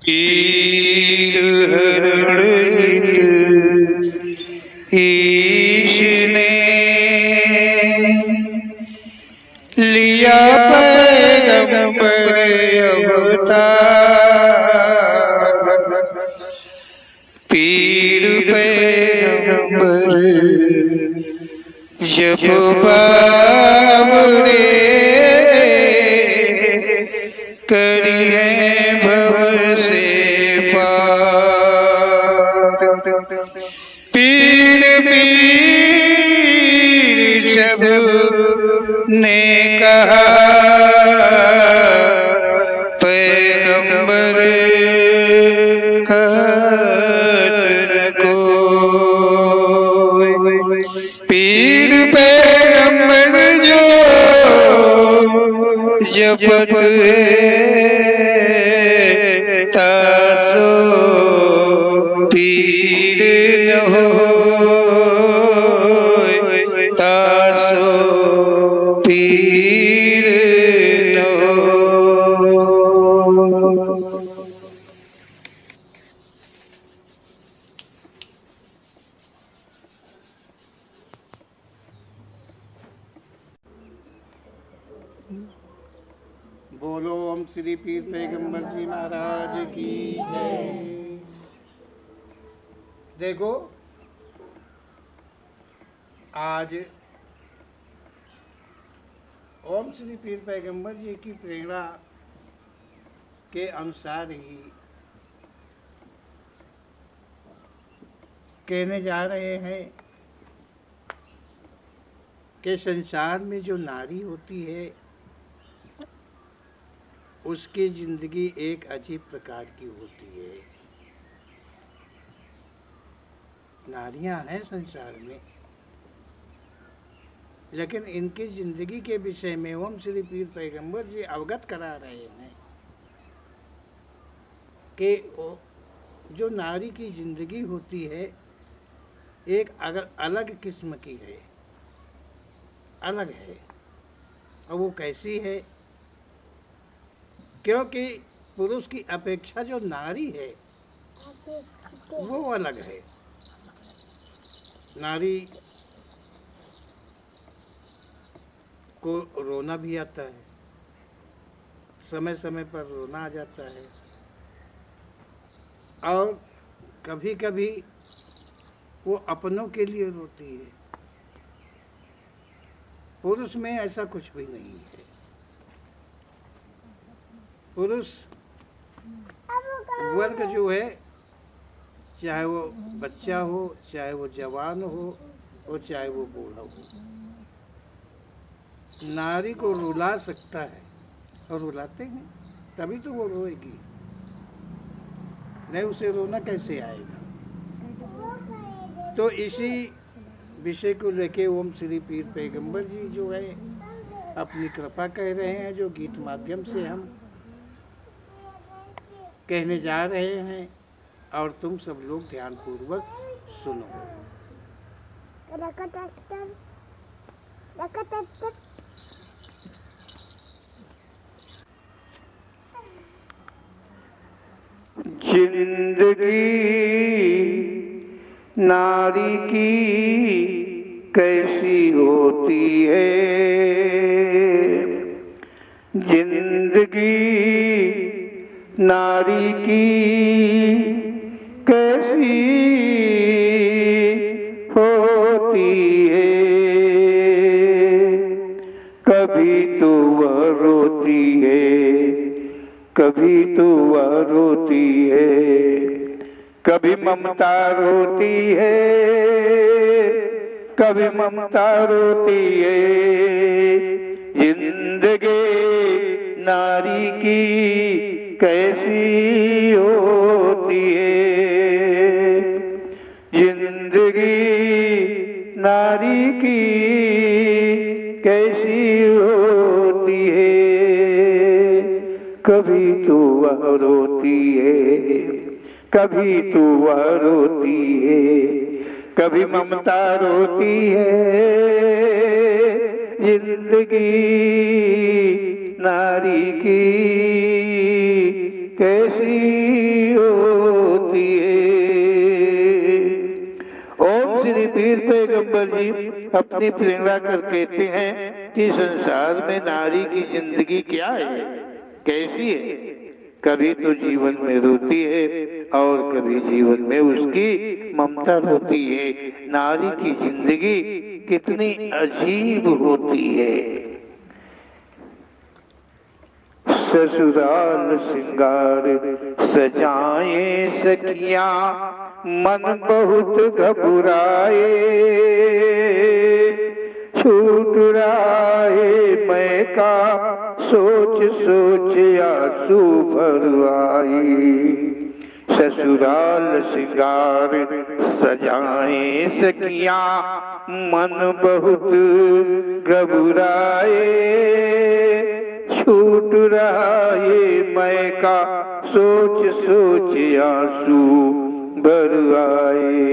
पीर हरणित ईश ने लिया पैगंबर अवतार। पीर पैगंबर जब बाबरे करी है भव से पार। पीर पीर सब ने कहा पैगंबर कहत न कोई। पीर पैगंबर जो जपत है तासो पीर न होय, तासो पीर न होय। बोलो ओम श्री पीर पैगंबर जी महाराज की जय। देखो आज ओम श्री पीर पैगंबर जी की प्रेरणा के अनुसार ही कहने जा रहे हैं कि संसार में जो नारी होती है उसकी जिंदगी एक अजीब प्रकार की होती है। नारियां हैं संसार में, लेकिन इनकी जिंदगी के विषय में ओम श्री पीर पैगंबर जी अवगत करा रहे हैं कि जो नारी की जिंदगी होती है एक अगर अलग किस्म की है, अलग है। और वो कैसी है? क्योंकि पुरुष की अपेक्षा जो नारी है वो अलग है। नारी को रोना भी आता है, समय समय पर रोना आ जाता है, और कभी कभी वो अपनों के लिए रोती है। पुरुष में ऐसा कुछ भी नहीं है। पुरुष वर्ग जो है, चाहे वो बच्चा हो, चाहे वो जवान हो, और चाहे वो बूढ़ा हो, नारी को रुला सकता है, और रुलाते हैं तभी तो वो रोएगी, नहीं उसे रोना कैसे आएगा। तो इसी विषय को लेके ओम श्री पीर पैगंबर जी जो है अपनी कृपा कह रहे हैं, जो गीत माध्यम से हम कहने जा रहे हैं, और तुम सब लोग ध्यान पूर्वक सुनो। जिंदगी नारी की कैसी होती है, जिंदगी नारी की कैसी होती है। कभी तो वह रोती है, कभी तो वह रोती है, कभी ममता रोती है, कभी ममता रोती है। जिंदगी नारी की कैसी होती है, जिंदगी नारी की कैसी होती है। कभी तो वह रोती है, कभी तो वह रोती है, कभी ममता रोती है। जिंदगी नारी की कैसी अपनी प्रेरणा कर कहते हैं कि संसार में नारी की जिंदगी क्या है, कैसी है। कभी तो जीवन में रोती है और कभी जीवन में उसकी ममता रोती है। नारी की जिंदगी कितनी अजीब होती है। ससुराल सिंगार सजाए सखियां, मन बहुत घबराए, छूट राहे मैं का सोच सोच आंसू भर आई। ससुराल सिंगार सजाए सखियां, मन बहुत घबराए, छूट रहा ये मैं का सोच सोच आंसू भर आए।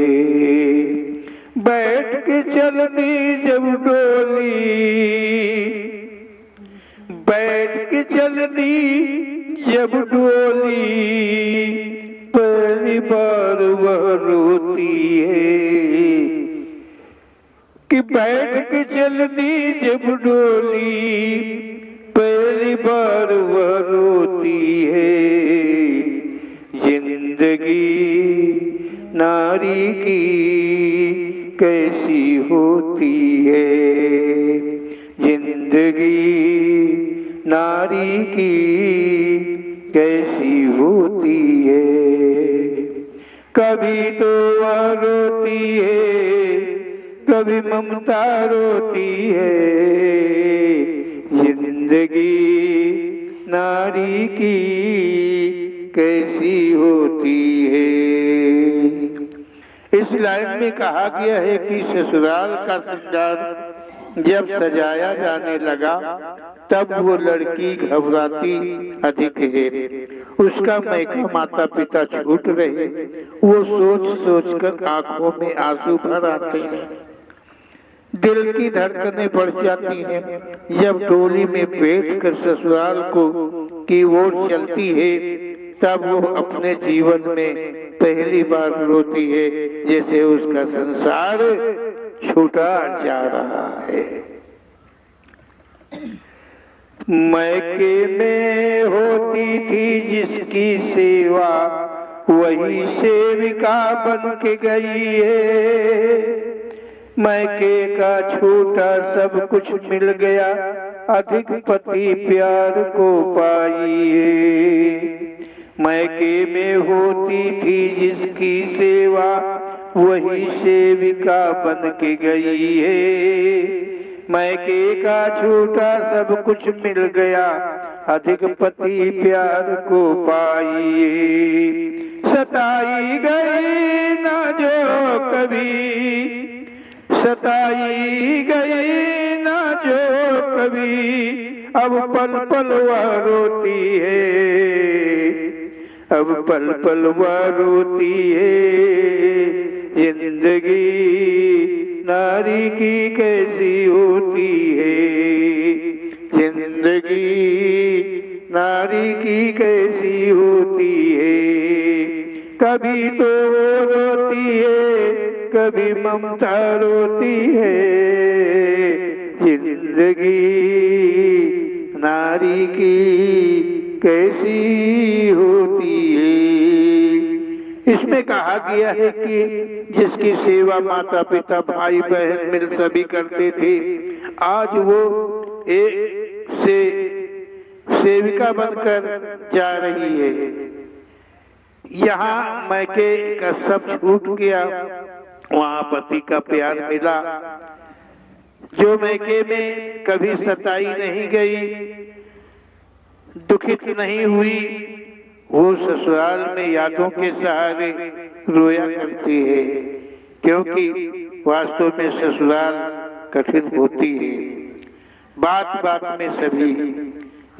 बैठ के चलती जब डोली, बैठ के चलती जब डोली, पहली बार वह रोती है कि बैठ के चलती जब डोली, पहली बार वह रोती है। जिंदगी नारी की कैसी होती है, जिंदगी नारी की कैसी होती है। कभी तो वह रोती है, कभी ममता रोती है। जिंदगी नारी की कैसी होती है। इस लाइन में कहा गया है कि ससुराल का श्रृंगार जब सजाया जाने लगा तब वो लड़की घबराती अधिक है। उसका मैका माता पिता छूट रहे, वो सोच सोच कर आंखों में आंसू भर आते हैं, दिल की धड़कनें बढ़ जाती हैं। जब डोली में बैठकर ससुराल को की ओर चलती है तब वो अपने जीवन में पहली बार रोती है, जैसे उसका संसार छूटा जा रहा है। मैके में होती थी जिसकी सेवा, वही सेविका बन के गई है। मैके का छूटा सब कुछ मिल गया, अधिक पति प्यार को पाई है। मैके में होती थी जिसकी सेवा, वही सेविका बन के गई है। मैके का छूटा सब कुछ मिल गया, अधिक पति प्यार को पाई है। सताई गई ना जो कभी, सताई गई ना जो कभी, अब पल पल वह रोती है, अब पल पल वह रोती है। जिंदगी नारी की कैसी होती है, जिंदगी नारी की कैसी होती है। कभी तो रोती है, कभी ममता रोती है। जिंदगी नारी की कैसी होती है। इसमें कहा गया है कि जिसकी सेवा माता पिता भाई बहन मिल सभी करते थे, आज वो एक से सेविका बनकर जा रही है। यहाँ मैके का सब छूट गया, वहाँ पति का प्यार मिला। जो मैके में कभी सताई नहीं गई, दुखित नहीं हुई, वो ससुराल में यादों के सहारे रोया करती है, क्योंकि वास्तव में ससुराल कठिन होती है। बात बात में सभी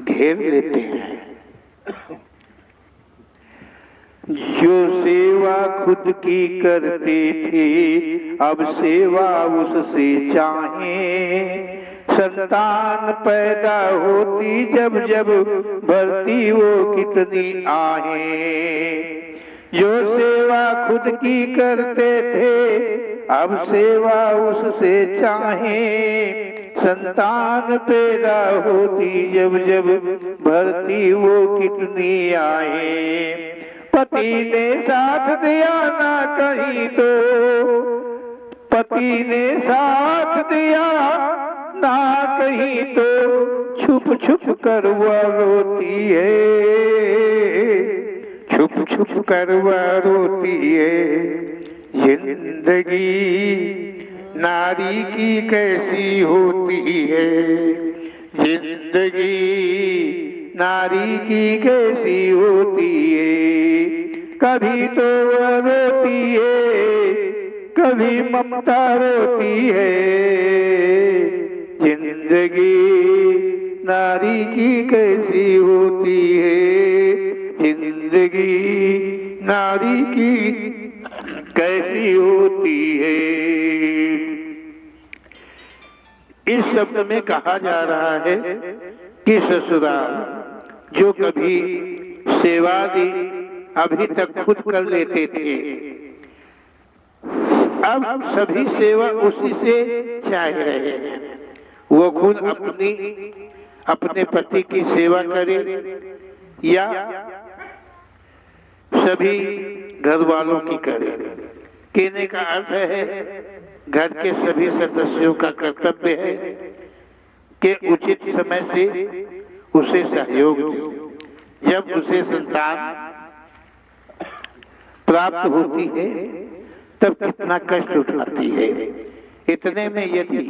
घेर लेते हैं। जो सेवा खुद की करते थे, अब सेवा उससे चाहे। संतान पैदा होती जब जब भरती वो कितनी आहे। जो सेवा खुद की करते थे, अब सेवा उससे चाहे, संतान पैदा होती जब जब भरती वो कितनी आए। पति ने साथ दिया ना कहीं तो, पति ने साथ दिया ना कहीं तो, छुप छुप कर वह रोती है, छुप छुप कर वह रोती है। जिंदगी नारी की कैसी होती है, जिंदगी नारी की कैसी होती है। कभी तो वह रोती है, कभी ममता रोती है। जिंदगी नारी की कैसी होती है, जिंदगी नारी की कैसी होती है। इस शब्द में कहा जा रहा है कि ससुराल जो कभी सेवादि अभी तक खुद कर लेते थे, अब सभी सेवा उसी से चाह रहे हैं। वो खुद अपने पति की सेवा करे या सभी घर वालों की करे। कहने का अर्थ है घर के सभी सदस्यों का कर्तव्य है कि उचित समय से उसे सहयोग दे। जब उसे संतान प्राप्त होती है तब कितना कष्ट उठाती है। इतने में यदि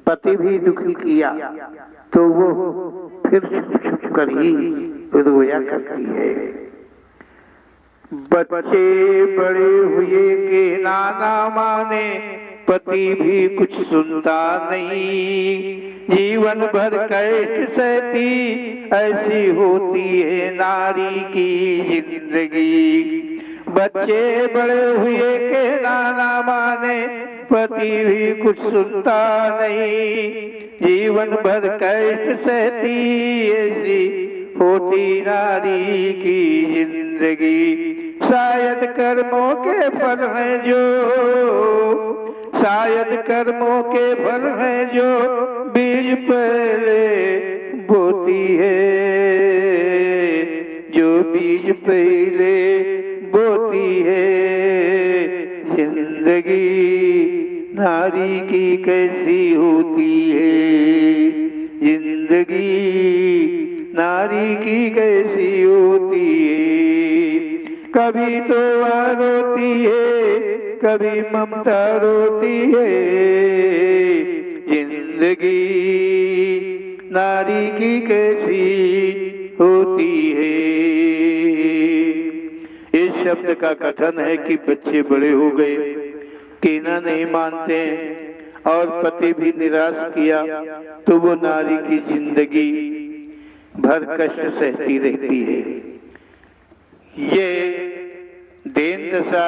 पति भी दुखी किया तो वो फिर छुप छुप कर ही रोया करती है। बच्चे बड़े हुए के नाना माने, पति भी कुछ सुनता नहीं। जीवन भर कष्ट सहती ऐसी होती है नारी की जिंदगी। बच्चे बड़े हुए के नाना माने, पति भी कुछ सुनता नहीं। जीवन भर कष्ट सहती ऐसी होती नारी की जिंदगी। शायद कर्मों के फल हैं जो, शायद कर्मों के फल हैं जो बीज पहले बोती है, जो बीज पहले बोती है। जिंदगी नारी की कैसी होती है, जिंदगी नारी की कैसी होती है। कभी तो वह रोती है, कभी ममता रोती है। जिंदगी नारी की कैसी होती है। इस शब्द का कथन है कि बच्चे बड़े हो गए, कहना नहीं मानते और पति भी निराश किया तो वो नारी की जिंदगी भर कष्ट सहती रहती है। ये देन दशा,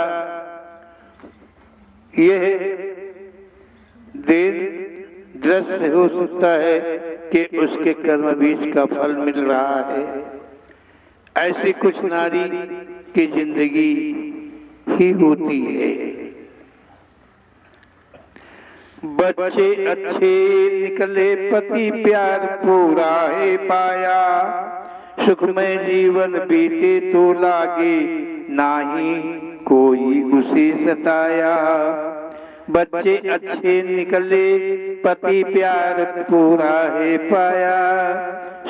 यह देन दृश्य हो सकता है कि उसके कर्म बीज का फल मिल रहा है। ऐसी कुछ नारी की जिंदगी ही होती है। बच्चे अच्छे निकले, पति प्यार पूरा है पाया। सुखमय जीवन बीते तो लागे, नाही कोई उसे सताया। बच्चे अच्छे निकले, पति प्यार पूरा है पाया।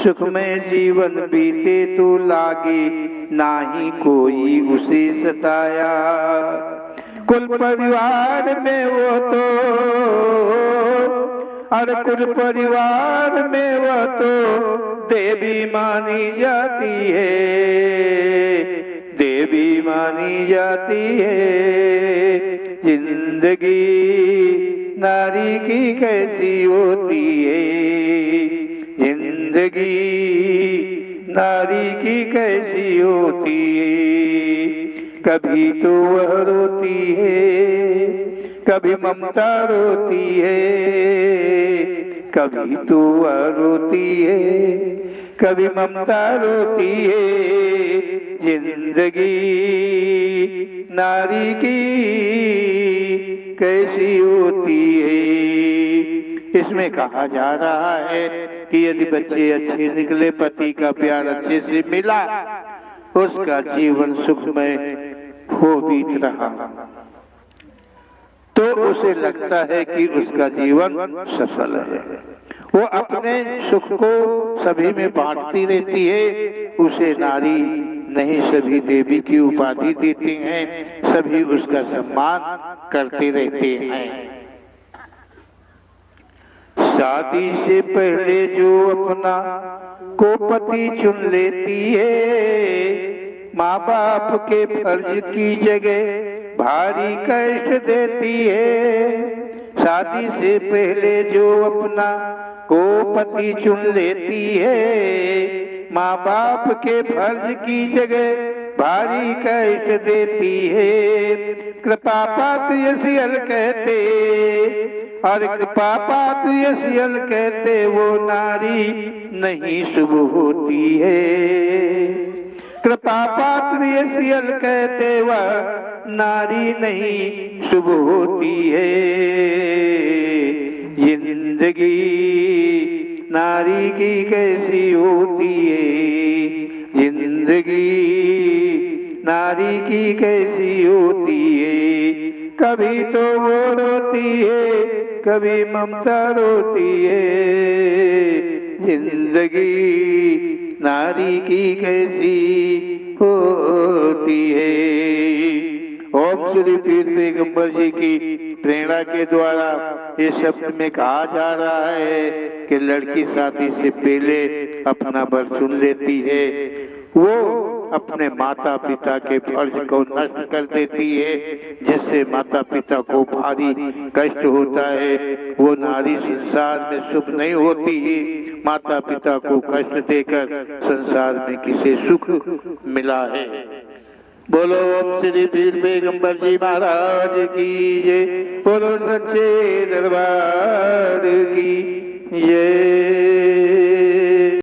सुखमय जीवन बीते तो लागे, नाही कोई उसे सताया। कुल परिवार में वो तो, और कुल परिवार में वो तो देवी मानी जाती है, देवी मानी जाती है। जिंदगी नारी की कैसी होती है, जिंदगी नारी की कैसी होती है। कभी तो वह रोती है, कभी ममता रोती है। कभी तो वह रोती है, कभी ममता रोती है। जिंदगी नारी की कैसी होती है। इसमें कहा जा रहा है कि यदि बच्चे अच्छे निकले, पति का प्यार अच्छे से मिला, उसका जीवन सुखमय हो बीत रहा, तो उसे लगता है कि उसका जीवन सफल है। वो अपने सुख को सभी में बांटती रहती है। उसे नारी नहीं, सभी देवी की उपाधि देती हैं, सभी उसका सम्मान करते रहते हैं। शादी से पहले जो अपना को पति चुन लेती है, माँ बाप के फर्ज की जगह भारी कष्ट देती है। शादी से पहले जो अपना को पति चुन लेती है, माँ बाप के फर्ज की जगह भारी कष्ट देती है। कृपा पात्र यसियल कहते, और कृपा पात्र यसियल कहते, वो नारी नहीं शुभ होती है। कृपा पात्र यसियल कहते, वह नारी नहीं शुभ होती है। जिंदगी नारी की कैसी होती है, जिंदगी नारी की कैसी होती है। कभी तो वो रोती है, कभी ममता रोती है। जिंदगी नारी की कैसी होती है। ओम श्री पीर पैगंबर जी की प्रेरणा के द्वारा इस शब्द में कहा जा रहा है कि लड़की शादी से पहले अपना वर चुन लेती है, वो अपने माता पिता के फर्ज को नष्ट कर देती है, जिससे माता पिता को भारी कष्ट होता है। वो नारी संसार में शुभ नहीं होती है। माता पिता को कष्ट देकर संसार में किसे सुख मिला है। बोलो ओम श्री पीर पैगंबर जी महाराज की जय। बोलो सच्चे दरबार की जय।